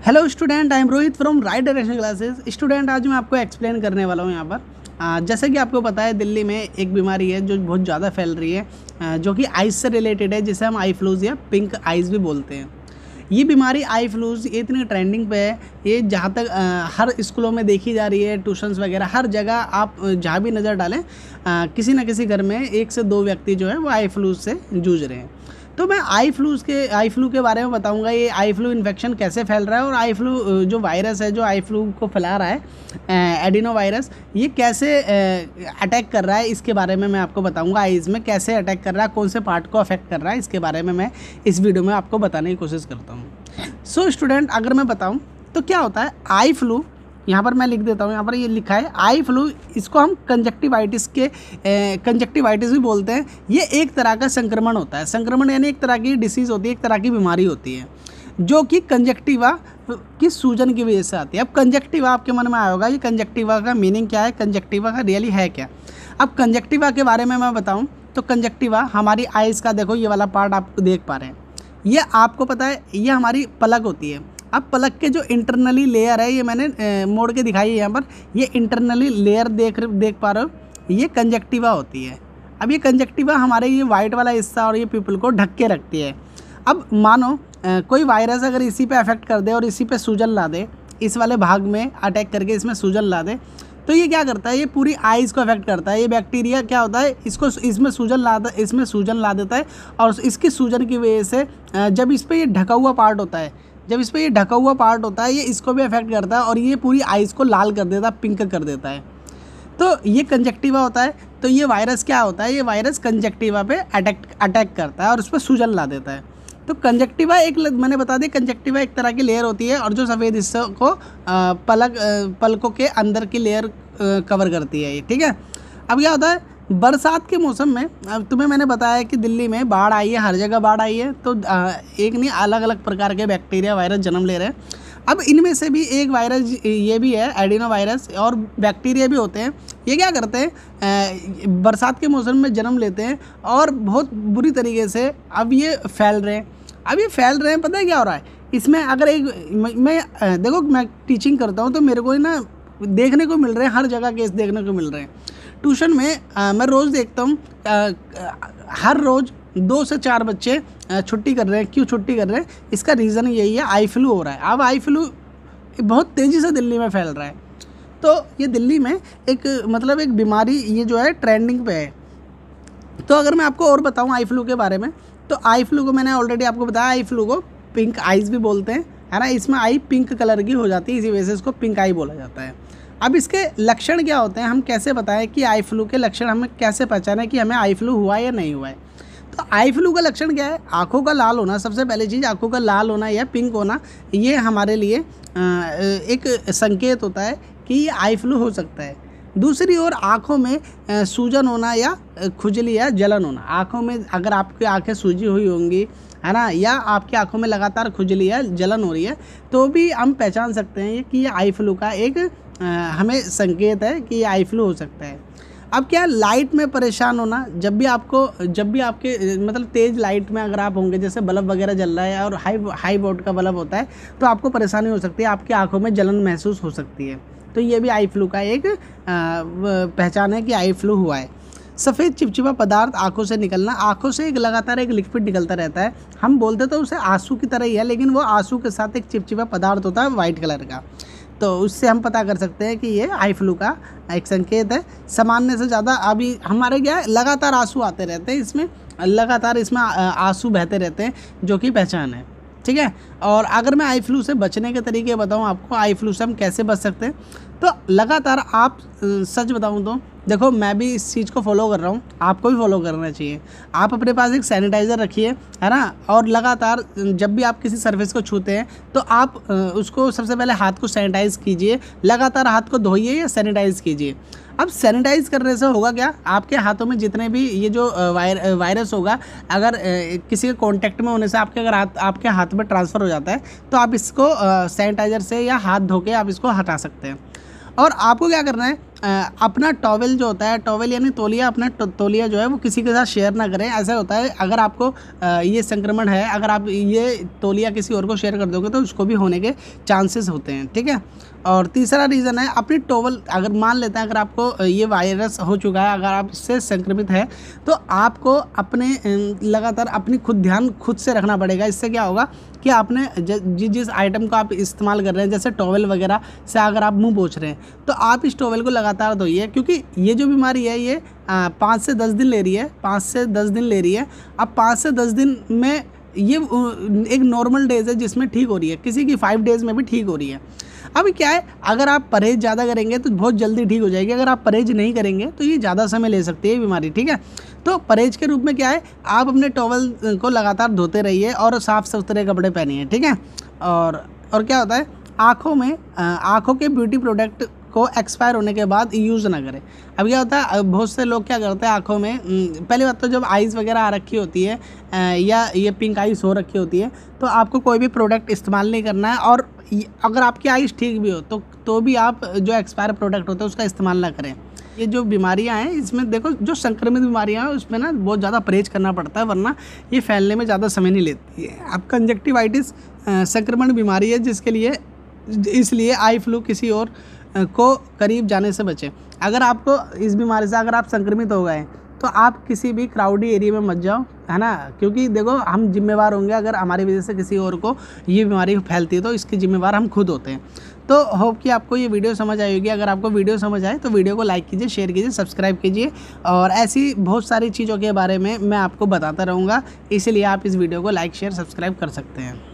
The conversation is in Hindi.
Hello student, I am Rohit from right direction classes. Student, आज मैं आपको एक्सप्लेन करने वाला हूँ यहाँ पर। जैसे कि आपको पता है, दिल्ली में एक बीमारी है जो बहुत ज़्यादा फैल रही है, जो कि आइज़ से रिलेटेड है, जिसे हम आई फ्लूज़ या पिंक आइज़ भी बोलते हैं। ये बीमारी आई फ्लूज़ ये इतनी ट्रेंडिंग पे है, ये जहाँ तक हर स्कूलों में देखी जा रही है, ट्यूशन्स वगैरह हर जगह आप जहाँ भी नज़र डालें, किसी न किसी घर में 1 से 2 व्यक्ति जो है वो आई फ्लूज़ से जूझ रहे हैं। तो मैं आई फ्लू के बारे में बताऊंगा, ये आई फ्लू इन्फेक्शन कैसे फैल रहा है और आई फ्लू जो वायरस है जो आई फ्लू को फैला रहा है, एडिनो वायरस, ये कैसे अटैक कर रहा है, इसके बारे में मैं आपको बताऊंगा। आइज़ में कैसे अटैक कर रहा है, कौन से पार्ट को अफेक्ट कर रहा है, इसके बारे में मैं इस वीडियो में आपको बताने की कोशिश करता हूँ। सो स्टूडेंट, अगर मैं बताऊँ तो क्या होता है आई फ्लू, यहाँ पर मैं लिख देता हूँ, यहाँ पर ये लिखा है आई फ्लू। इसको हम कंजक्टिवाइटिस भी बोलते हैं। ये एक तरह का संक्रमण होता है। संक्रमण यानी एक तरह की डिसीज़ होती है, एक तरह की बीमारी होती है जो कि कंजक्टिवा की सूजन की वजह से आती है। अब कंजक्टिवा आपके मन में आया होगा, ये कंजक्टिवा का मीनिंग क्या है, कंजक्टिवा का रियली है क्या। अब कंजक्टिवा के बारे में मैं बताऊँ तो कंजक्टिवा हमारी आइज़ का, देखो ये वाला पार्ट आप देख पा रहे हैं, ये आपको पता है ये हमारी पलक होती है। अब पलक के जो इंटरनली लेयर है, ये मैंने मोड़ के दिखाई है यहाँ पर, ये इंटरनली लेयर देख पा रहे हो, ये कंजक्टिवा होती है। अब ये कंजक्टिवा हमारे ये वाइट वाला हिस्सा और ये पीपल को ढक के रखती है। अब मानो कोई वायरस अगर इसी पे अफेक्ट कर दे और इसी पे सूजन ला दे, इस वाले भाग में अटैक करके इसमें सूजन ला दे, तो ये क्या करता है, ये पूरी आइज़ को अफेक्ट करता है। ये बैक्टीरिया क्या होता है, इसमें सूजन ला देता है और इसकी सूजन की वजह से जब इस पर ये ढका हुआ पार्ट होता है, ये इसको भी अफेक्ट करता है और ये पूरी आइज़ को लाल कर देता है, पिंक कर देता है। तो ये कंजक्टिवा होता है। तो ये वायरस क्या होता है, ये वायरस कंजक्टिवा पे अटैक करता है और उस पर सूजन ला देता है। तो कंजक्टिवा मैंने बता दिया, कंजक्टिवा एक तरह की लेयर होती है और जो सफ़ेद हिस्से को पलकों के अंदर की लेयर कवर करती है ये, ठीक है। अब क्या होता है, बरसात के मौसम में, अब तुम्हें मैंने बताया कि दिल्ली में बाढ़ आई है, हर जगह बाढ़ आई है, तो एक नहीं अलग अलग प्रकार के बैक्टीरिया वायरस जन्म ले रहे हैं। अब इनमें से भी एक वायरस ये भी है, एडिनो वायरस, और बैक्टीरिया भी होते हैं। ये क्या करते हैं, बरसात के मौसम में जन्म लेते हैं और बहुत बुरी तरीके से अब ये फैल रहे हैं। पता है क्या हो रहा है इसमें, अगर देखो मैं टीचिंग करता हूँ तो मेरे को ना देखने को मिल रहे हैं, हर जगह केस देखने को मिल रहे हैं। ट्यूशन में मैं रोज़ देखता हूँ, हर रोज़ 2 से 4 बच्चे छुट्टी कर रहे हैं। क्यों छुट्टी कर रहे हैं, इसका रीज़न यही है, आई फ्लू हो रहा है। अब आई फ्लू बहुत तेज़ी से दिल्ली में फैल रहा है। तो ये दिल्ली में एक बीमारी ये जो है ट्रेंडिंग पे है। तो अगर मैं आपको और बताऊँ आई फ्लू के बारे में, तो आई फ्लू को मैंने ऑलरेडी आपको बताया, आई फ्लू को पिंक आइज़ भी बोलते हैं, है ना। इसमें आई पिंक कलर की हो जाती है, इसी वजह से इसको पिंक आई बोला जाता है। अब इसके लक्षण क्या होते हैं, हम कैसे बताएं कि आई फ्लू के लक्षण हमें कैसे पहचानें कि हमें आई फ्लू हुआ है या नहीं हुआ है। तो आई फ्लू का लक्षण क्या है, आँखों का लाल होना। सबसे पहली चीज़, आँखों का लाल होना या पिंक होना, ये हमारे लिए एक संकेत होता है कि ये आई फ्लू हो सकता है। दूसरी ओर आँखों में सूजन होना या खुजली या जलन होना। आँखों में अगर आपकी आँखें सूजी हुई होंगी, है ना, या आपकी आँखों में लगातार खुजली या जलन हो रही है, तो भी हम पहचान सकते हैं कि ये आई फ्लू का एक हमें संकेत है कि ये आई फ्लू हो सकता है। अब क्या, लाइट में परेशान होना, जब भी आपके तेज़ लाइट में अगर आप होंगे, जैसे बल्ब वगैरह जल रहा है और हाई वोल्ट का बल्ब होता है, तो आपको परेशानी हो सकती है, आपकी आँखों में जलन महसूस हो सकती है। तो ये भी आई फ्लू का एक पहचान है कि आई फ्लू हुआ है। सफ़ेद चिपचिपा पदार्थ आँखों से निकलना, आँखों से लगातार एक लिक्विड निकलता रहता है। हम बोलते तो उसे आंसू की तरह ही है, लेकिन वो आंसू के साथ एक चिपचिपा पदार्थ होता है वाइट कलर का। तो उससे हम पता कर सकते हैं कि ये आई फ्लू का एक संकेत है। सामान्य से ज़्यादा अभी हमारे क्या है, लगातार आंसू आते रहते हैं, इसमें आंसू बहते रहते हैं, जो कि पहचान है, ठीक है। और अगर मैं आई फ्लू से बचने के तरीके बताऊं आपको, आई फ्लू से हम कैसे बच सकते हैं, तो लगातार आप, सच बताऊं तो देखो, मैं भी इस चीज़ को फॉलो कर रहा हूं, आपको भी फॉलो करना चाहिए। आप अपने पास एक सैनिटाइज़र रखिए, है ना, और लगातार जब भी आप किसी सरफेस को छूते हैं तो आप उसको सबसे पहले हाथ को सैनिटाइज़ कीजिए, लगातार हाथ को धोइए या सैनिटाइज़ कीजिए। अब सैनिटाइज़ करने से होगा क्या, आपके हाथों में जितने भी ये जो वायरस होगा, अगर किसी के कांटेक्ट में होने से आपके हाथ में ट्रांसफ़र हो जाता है, तो आप इसको सैनिटाइज़र से या हाथ धो के आप इसको हटा सकते हैं। और आपको क्या करना है, अपना टॉवेल जो होता है, टॉवेल यानी तौलिया, अपना तौलिया जो है वो किसी के साथ शेयर ना करें। ऐसा होता है अगर आपको ये संक्रमण है, अगर आप ये तौलिया किसी और को शेयर कर दोगे तो उसको भी होने के चांसेस होते हैं, ठीक है। और तीसरा रीज़न है अपनी टॉवल, अगर मान लेते हैं अगर आपको ये वायरस हो चुका है, अगर आप इससे संक्रमित है तो आपको अपने लगातार अपनी ध्यान खुद से रखना पड़ेगा। इससे क्या होगा कि आपने जिस आइटम को आप इस्तेमाल कर रहे हैं, जैसे टॉवल वगैरह से अगर आप मुंह पोंछ रहे हैं तो आप इस टॉवल को लगातार धोइए, क्योंकि ये जो बीमारी है ये 5 से 10 दिन ले रही है, 5 से 10 दिन ले रही है। अब 5 से 10 दिन में ये एक नॉर्मल डेज है जिसमें ठीक हो रही है, किसी की 5 डेज़ में भी ठीक हो रही है। अभी क्या है, अगर आप परहेज़ ज़्यादा करेंगे तो बहुत जल्दी ठीक हो जाएगी, अगर आप परहेज़ नहीं करेंगे तो ये ज़्यादा समय ले सकती है बीमारी, ठीक है। तो परहेज़ के रूप में क्या है, आप अपने टॉवल को लगातार धोते रहिए और साफ़ सुथरे कपड़े पहनिए, ठीक है। और क्या होता है, आँखों के ब्यूटी प्रोडक्ट को एक्सपायर होने के बाद यूज़ ना करें। अब क्या होता है, बहुत से लोग क्या करते हैं आँखों में, पहली बात तो जब आइज़ वगैरह आ रखी होती है या ये पिंक आइज़ हो रखी होती है तो आपको कोई भी प्रोडक्ट इस्तेमाल नहीं करना है। और अगर आपकी आइज़ ठीक भी हो तो भी आप जो एक्सपायर प्रोडक्ट होता है उसका इस्तेमाल ना करें। ये जो बीमारियां हैं इसमें देखो, जो संक्रमित बीमारियां हैं उसमें ना बहुत ज़्यादा परहेज करना पड़ता है, वरना ये फैलने में ज़्यादा समय नहीं लेती है। अब कंजक्टिवाइटिस संक्रमण बीमारी है जिसके लिए इसलिए आई फ्लू किसी और को करीब जाने से बचें। अगर आपको इस बीमारी से अगर आप संक्रमित हो गए तो आप किसी भी क्राउडी एरिया में मत जाओ, है ना, क्योंकि देखो हम जिम्मेवार होंगे अगर हमारी वजह से किसी और को ये बीमारी फैलती है तो इसकी जिम्मेवार हम खुद होते हैं। तो होप कि आपको ये वीडियो समझ आई होगी। अगर आपको वीडियो समझ आए तो वीडियो को लाइक कीजिए, शेयर कीजिए, सब्सक्राइब कीजिए, और ऐसी बहुत सारी चीज़ों के बारे में मैं आपको बताता रहूँगा, इसीलिए आप इस वीडियो को लाइक शेयर सब्सक्राइब कर सकते हैं।